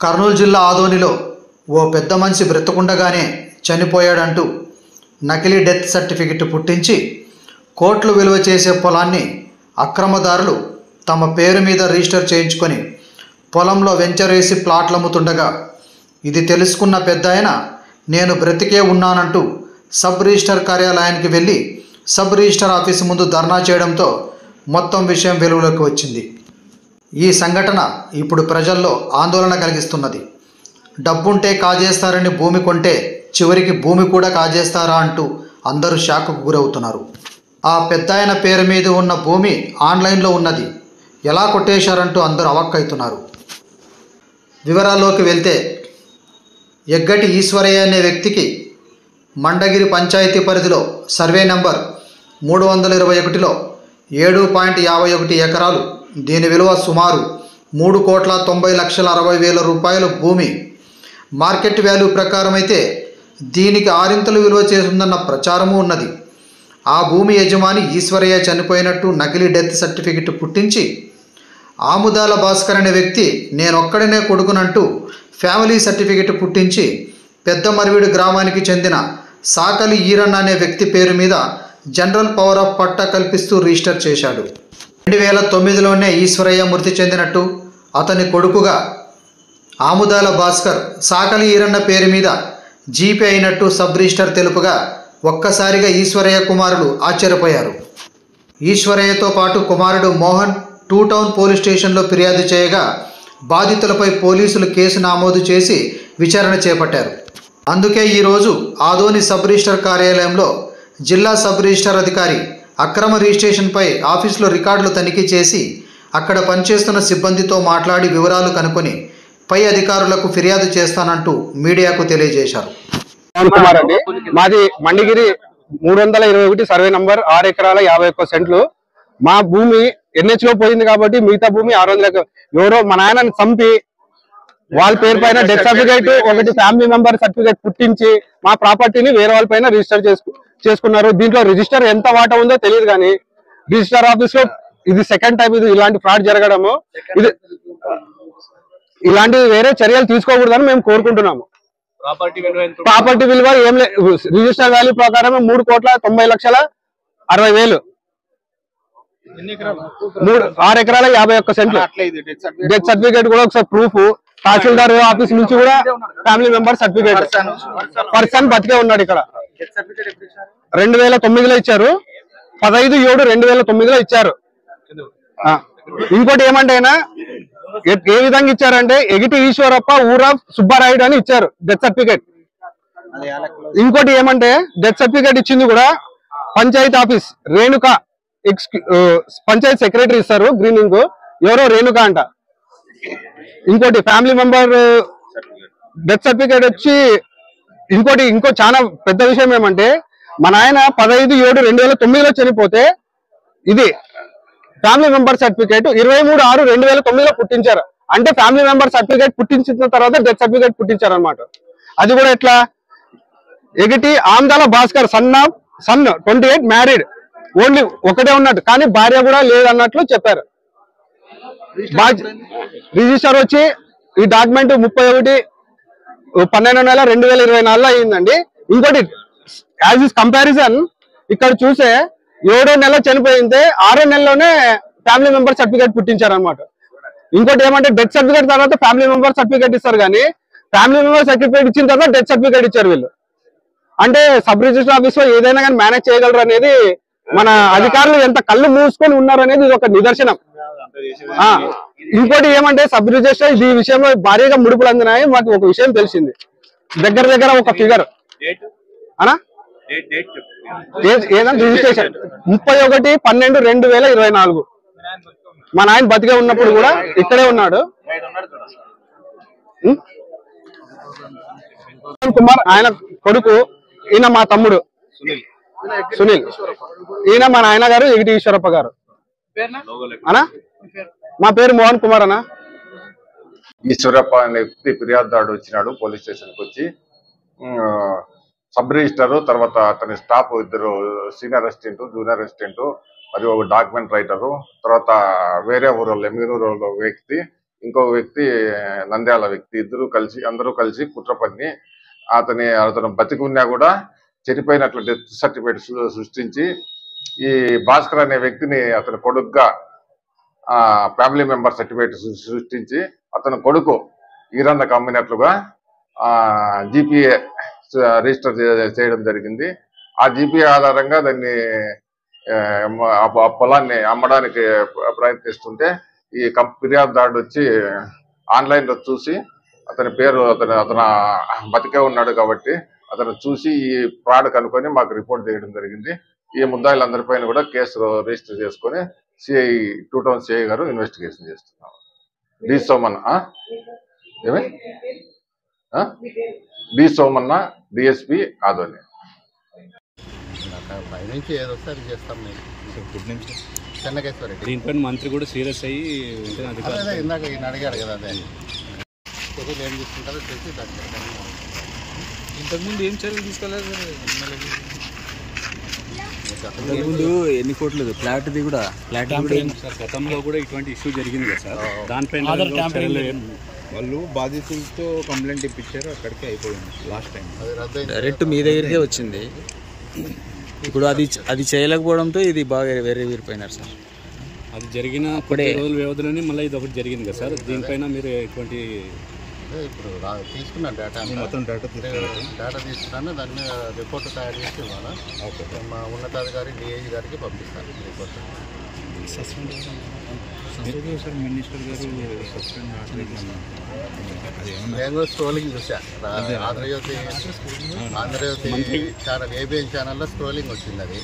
కర్నూలు జిల్లా ఆదోనిలో ఓ పెద్ద మనిషి బ్రతకుండగానే చనిపోయాడంటూ నకిలీ డెత్ సర్టిఫికెట్ పుట్టించి కోట్లు విలువ చేసే పొలాన్ని అక్రమదారులు తమ పేరు మీద రిజిస్టర్ చేయించుకొని పొలంలో వెంచర్ వేసి ప్లాట్లు అమ్ముతుండగా ఇది తెలుసుకున్న పెద్దాయన నేను బ్రతికే ఉన్నానంటూ సబ్ రిజిస్టర్ కార్యాలయానికి వెళ్ళి సబ్ రిజిస్టర్ ఆఫీసు ముందు ధర్నా చేయడంతో మొత్తం విషయం వెలుగులోకి వచ్చింది. ఈ సంఘటన ఇప్పుడు ప్రజల్లో ఆందోళన కలిగిస్తున్నది. డబ్బుంటే కాజేస్తారని భూమి కొంటే చివరికి భూమి కూడా కాజేస్తారా అంటూ అందరూ షాక్కు గురవుతున్నారు. ఆ పెద్దాయన పేరు మీద ఉన్న భూమి ఆన్లైన్లో ఉన్నది, ఎలా కొట్టేశారంటూ అందరూ అవాక్కవుతున్నారు. వివరాల్లోకి వెళ్తే ఎగ్గటి ఈశ్వరయ్య అనే వ్యక్తికి మండగిరి పంచాయతీ పరిధిలో సర్వే నంబర్ 321లో 7.51 ఎకరాలు, దీని విలువ సుమారు 3,90,60,000 రూపాయల భూమి. మార్కెట్ వాల్యూ ప్రకారం అయితే దీనికి 6 విలువ చేస్తుందన్న ప్రచారము ఉన్నది. ఆ భూమి యజమాని ఈశ్వరయ్య చనిపోయినట్టు నకిలీ డెత్ సర్టిఫికెట్ పుట్టించి ఆముదాల భాస్కర్ అనే వ్యక్తి నేనొక్కడనే కొడుకునంటూ ఫ్యామిలీ సర్టిఫికెట్ పుట్టించి పెద్ద మరివిడి గ్రామానికి చెందిన సాకలి ఈరన్న అనే వ్యక్తి పేరు మీద జనరల్ పవర్ ఆఫ్ పట్టా కల్పిస్తూ రిజిస్టర్ చేశాడు. 2009లోనే ఈశ్వరయ్య మృతి చెందినట్టు, అతని కొడుకుగా ఆముదాల భాస్కర్ సాకలి ఈరన్న పేరు మీద జీపీ అయినట్టు సబ్ రిజిస్టర్ తెలుపుగా ఒక్కసారిగా ఈశ్వరయ్య కుమారుడు ఆశ్చర్యపోయారు. ఈశ్వరయ్యతో పాటు కుమారుడు మోహన్ 2 టౌన్ పోలీస్ స్టేషన్లో ఫిర్యాదు చేయగా బాధితులపై పోలీసులు కేసు నమోదు చేసి విచారణ చేపట్టారు. అందుకే ఈరోజు ఆదోని సబ్ రిజిస్టర్ కార్యాలయంలో జిల్లా సబ్ రిజిస్టర్ అధికారి అక్రమ రిజిస్ట్రేషన్పై ఆఫీసులో రికార్డులు తనిఖీ చేసి అక్కడ పనిచేస్తున్న సిబ్బందితో మాట్లాడి వివరాలు కనుక్కొని పై అధికారులకు ఫిర్యాదు చేస్తానంటూ మీడియాకు తెలియజేశారు. కుమార్ అండి, మాది మండిగిరి 321 సర్వే నంబర్ 6 ఎకరాల 51 సెంట్లు. మా భూమి NH లో పోయింది కాబట్టి మిగతా భూమి 600 ఎవరో మా నాయనని చంపి వాళ్ళ పేరు పైన డెత్ సర్టిఫికేట్, ఒకటి ఫ్యామిలీ మెంబర్ సర్టిఫికేట్ పుట్టించి మా ప్రాపర్టీని వేరే వాళ్ళ పైన రిజిస్టర్ చేసుకున్నారు. దీంట్లో రిజిస్టర్ ఎంత వాటా ఉందో తెలియదు, కానీ రిజిస్టర్ ఆఫీస్ లో ఇది సెకండ్ టైం ఇది ఇలాంటి ఫ్రాడ్ జరగడము. ఇది ఇలాంటి వేరే చర్యలు తీసుకోకూడదని మేము కోరుకుంటున్నాము. ప్రాపర్టీ విలువ ఏం లేదు, రిజిస్టర్ వాల్యూ ప్రకారం 3,90,60,000. 6 ఎకరాల 51 సెంట్లు. డెత్ సర్టిఫికేట్ కూడా ఒకసారి ప్రూఫ్, తహసీల్దార్ ఆఫీస్ నుంచి కూడా ఫ్యామిలీ మెంబర్ సర్టిఫికేట్. పర్సన్ బతికే ఉన్నాడు. ఇక్కడ 2009లో ఇచ్చారు, 15/7/2009లో ఇచ్చారు. ఇంకోటి ఏమంటే ఏ విధంగా ఇచ్చారంటే ఎగిటి ఈశ్వరప్ప ఊరా సుబ్బారాయుడు అని ఇచ్చారు డెత్ సర్టిఫికేట్. ఇంకోటి ఏమంటే డెత్ సర్టిఫికేట్ ఇచ్చింది కూడా పంచాయతీ ఆఫీస్ రేణుక, పంచాయత్ సెక్రటరీ ఇస్తారు గ్రీనింగ్, ఎవరో రేణుక అంట. ఇంకోటి ఫ్యామిలీ మెంబర్ డెత్ సర్టిఫికేట్ వచ్చి ఇంకో చాలా పెద్ద విషయం ఏమంటే మా నాయన 15/7/2009లో చనిపోతే ఇది ఫ్యామిలీ మెంబర్ సర్టిఫికేట్ 23/6/2009లో పుట్టించారు. అంటే ఫ్యామిలీ మెంబర్ సర్టిఫికేట్ పుట్టించిన తర్వాత డెత్ సర్టిఫికేట్ పుట్టించారు అనమాట. అది కూడా ఎట్లా, ఎగిటి ఆమ్దాల భాస్కర్ సన్ 28 మ్యారీడ్, ఓన్లీ ఒకటే ఉన్నట్టు, కానీ భార్య కూడా లేదన్నట్లు చెప్పారు. రిజిస్టర్ వచ్చి ఈ డాక్యుమెంట్ 31/12/2024లో అయ్యిందండి. ఇంకోటి యాజ్ ఇస్ కంపారిజన్ ఇక్కడ చూసే 7వ నెల చనిపోయింటే 6వ నెలలోనే ఫ్యామిలీ మెంబర్ సర్టిఫికేట్ పుట్టించారు అనమాట. ఇంకోటి ఏమంటే డెత్ సర్టిఫికేట్ తర్వాత ఫ్యామిలీ మెంబర్ సర్టిఫికేట్ ఇస్తారు, కానీ ఫ్యామిలీ మెంబర్ సర్టిఫికేట్ ఇచ్చిన తర్వాత డెత్ సర్టిఫికేట్ ఇచ్చారు వీళ్ళు. అంటే సబ్ రిజిస్టర్ ఆఫీస్ లో ఏదైనా కానీ మేనేజ్ చేయగలరు అనేది, మన అధికారులు ఎంత కళ్ళు మూసుకొని ఉన్నారు అనేది ఇది ఒక నిదర్శనం. ఇంకోటి ఏమంటే సబ్ రిజిస్టర్ ఈ విషయంలో భారీగా ముడుపులు అందినాయి. మాకు ఒక విషయం తెలిసింది, దగ్గర ఒక ఫిగర్ అనా ఏదంటే రిజిస్ట్రేషన్ 31/12/2024. మా నాయన బతికే ఉన్నప్పుడు కూడా ఇక్కడే ఉన్నాడు. కుమార్ ఆయన కొడుకు, ఈయన మా తమ్ముడు సునీల్, ఈయన మా నాయన గారు ఎగిటి ఈశ్వరప్ప గారు అనా. మా పేరు మోహన్ కుమార్ అన్న. ఈశ్వరప్ప అనే వ్యక్తి ఫిర్యాదుదారుడు వచ్చినాడు పోలీస్ స్టేషన్కి వచ్చి. సబ్ రిజిస్టర్ తర్వాత అతని staff 2 senior assistant, junior assistant మరియు ఒక డాక్యుమెంట్ రైటరు, తర్వాత వేరే ఊరు ఎమ్మిగనూరు వ్యక్తి ఇంకో వ్యక్తి నంద్యాల వ్యక్తి అందరూ కలిసి కుట్ర పన్ని అతను బతికి ఉన్నా కూడా చనిపోయినట్లు డెత్ సర్టిఫికేట్ సృష్టించి ఈ భాస్కర్ అనే వ్యక్తిని అతని కొడుకుగా ఫ్యామిలీ మెంబర్ సర్టిఫికేట్ సృష్టించి అతని కొడుకు ఈరన్నకు అమ్మినట్లుగా జీపీఏ రిజిస్టర్ చేయడం జరిగింది. ఆ జీపీఏ ఆధారంగా దాన్ని ఆ పొలాన్ని అమ్మడానికి ప్రయత్నిస్తుంటే ఈ ఫిర్యాదుదారుడు వచ్చి ఆన్లైన్ లో చూసి అతని పేరు అతను బతికే ఉన్నాడు కాబట్టి అతను చూసి ఈ ఫ్రాడ్ కనుక్కొని మాకు రిపోర్ట్ చేయడం జరిగింది. ఈ ముద్దాయిలందరిపైన కూడా కేసు రిజిస్టర్ చేసుకొని సిఐ 2 టౌన్ సిఐ గారు ఇన్వెస్టిగేషన్ చేస్తున్నారు. D Soman D Somanna DSP Adoni. పైనుంచి ఏదో ఒకసారి చేస్తాం చెన్నకేశ్వరి. దీనిపైన మంత్రి కూడా సీరియస్ అయ్యి ఇందాక ఈయన అడిగారు కదా, అదే చర్యలు ఏం తీసుకుంటారో తెలిసి ఇంతకుముందు ఏం చర్యలు తీసుకోలేదు. ఇంతకుముందు ఎన్ని కోట్లు ఫ్లాట్ది కూడా సార్ గతంలో కూడా ఇటువంటి ఇష్యూ జరిగింది కదా సార్. దానిపైన వాళ్ళు బాధితులతో కంప్లైంట్ ఇప్పించారు, అక్కడికే అయిపోయింది లాస్ట్ టైం. డైరెక్ట్ మీ దగ్గరికే వచ్చింది. ఇప్పుడు అది చేయలేకపోవడంతో ఇది బాగా వేరే వీరిపోయినారు సార్. అది జరిగిన కొన్ని రోజుల వ్యవధిలోనే మళ్ళీ ఇది ఒకటి జరిగింది కదా సార్. దీనిపైన మీరు ఎటువంటి ఇప్పుడు తీసుకున్నాను డేటా మొత్తం డేటా తీసుకున్నాను. దాని మీద రిపోర్ట్ తయారు చేసి ఇవ్వాలా మా ఉన్నతాధికారి డిఐజీ గారికి పంపిస్తాను రిపోర్ట్. మినిస్టర్ గారు సస్పెండ్ నేను కూడా స్క్రోలింగ్ చూసా. ఆంధ్రజ్యోతి చాలా ఏబిఎన్ ఛానల్లో స్క్రోలింగ్ వచ్చింది అది.